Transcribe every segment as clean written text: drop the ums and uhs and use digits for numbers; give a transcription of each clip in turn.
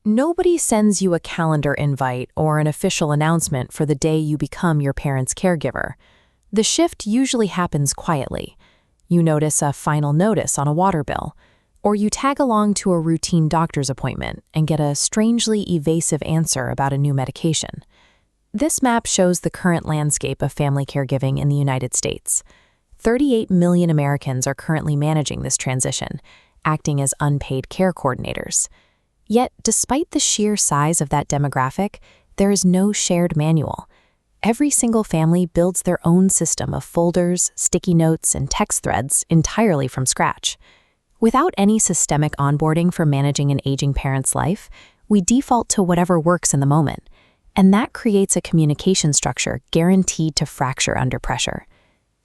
Nobody sends you a calendar invite or an official announcement for the day you become your parent's caregiver. The shift usually happens quietly. You notice a final notice on a water bill, or you tag along to a routine doctor's appointment and get a strangely evasive answer about a new medication. This map shows the current landscape of family caregiving in the United States. 38 million Americans are currently managing this transition, acting as unpaid care coordinators. Yet, despite the sheer size of that demographic, there is no shared manual. Every single family builds their own system of folders, sticky notes, and text threads entirely from scratch. Without any systemic onboarding for managing an aging parent's life, we default to whatever works in the moment, and that creates a communication structure guaranteed to fracture under pressure.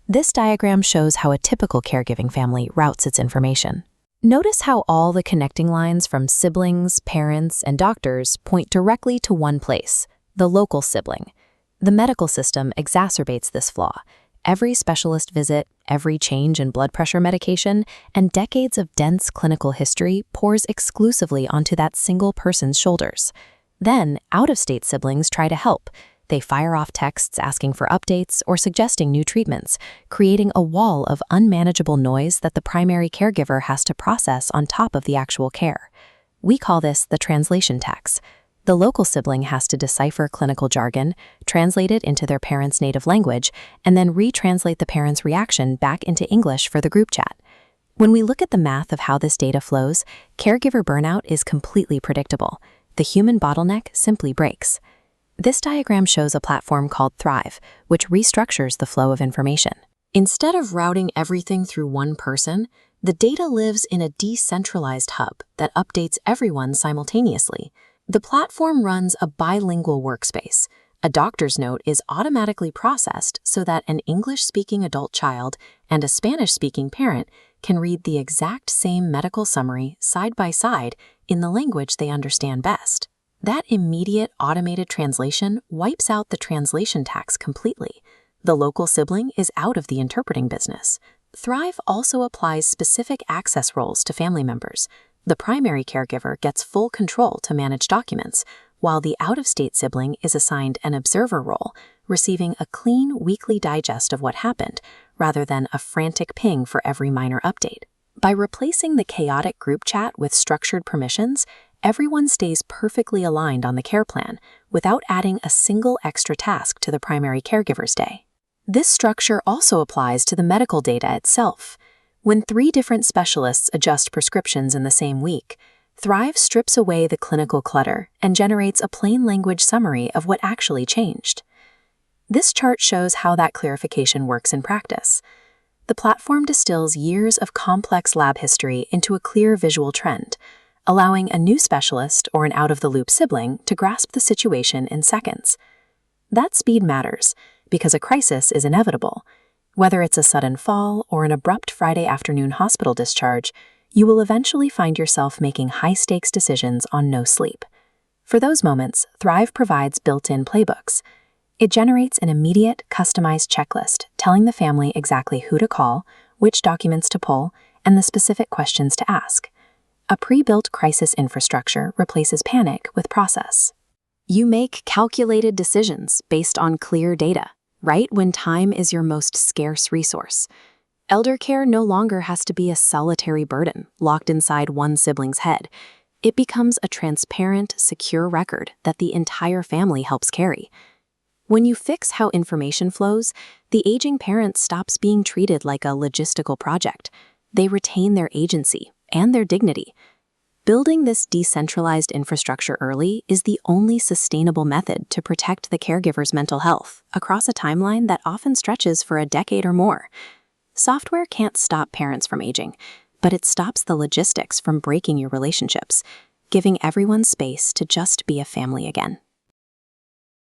This diagram shows how a typical caregiving family routes its information. Notice how all the connecting lines from siblings, parents, and doctors point directly to one place, the local sibling. The medical system exacerbates this flaw. Every specialist visit, every change in blood pressure medication, and decades of dense clinical history pours exclusively onto that single person's shoulders. Then, out-of-state siblings try to help. They fire off texts asking for updates or suggesting new treatments, creating a wall of unmanageable noise that the primary caregiver has to process on top of the actual care. We call this the translation tax. The local sibling has to decipher clinical jargon, translate it into their parent's native language, and then retranslate the parent's reaction back into English for the group chat. When we look at the math of how this data flows, caregiver burnout is completely predictable. The human bottleneck simply breaks. This diagram shows a platform called Thrive, which restructures the flow of information. Instead of routing everything through one person, the data lives in a decentralized hub that updates everyone simultaneously. The platform runs a bilingual workspace. A doctor's note is automatically processed so that an English-speaking adult child and a Spanish-speaking parent can read the exact same medical summary side by side in the language they understand best. That immediate automated translation wipes out the translation tax completely. The local sibling is out of the interpreting business. Thrive also applies specific access roles to family members. The primary caregiver gets full control to manage documents, while the out-of-state sibling is assigned an observer role, receiving a clean weekly digest of what happened, rather than a frantic ping for every minor update. By replacing the chaotic group chat with structured permissions, everyone stays perfectly aligned on the care plan without adding a single extra task to the primary caregiver's day. This structure also applies to the medical data itself. When 3 different specialists adjust prescriptions in the same week, Thrive strips away the clinical clutter and generates a plain language summary of what actually changed. This chart shows how that clarification works in practice. The platform distills years of complex lab history into a clear visual trend, allowing a new specialist or an out-of-the-loop sibling to grasp the situation in seconds. That speed matters because a crisis is inevitable. Whether it's a sudden fall or an abrupt Friday afternoon hospital discharge, you will eventually find yourself making high-stakes decisions on no sleep. For those moments, Thrive provides built-in playbooks. It generates an immediate, customized checklist telling the family exactly who to call, which documents to pull, and the specific questions to ask. A pre-built crisis infrastructure replaces panic with process. You make calculated decisions based on clear data, right when time is your most scarce resource. Elder care no longer has to be a solitary burden locked inside one sibling's head. It becomes a transparent, secure record that the entire family helps carry. When you fix how information flows, the aging parent stops being treated like a logistical project. They retain their agency and their dignity. Building this decentralized infrastructure early is the only sustainable method to protect the caregiver's mental health across a timeline that often stretches for a decade or more. Software can't stop parents from aging, but it stops the logistics from breaking your relationships, giving everyone space to just be a family again.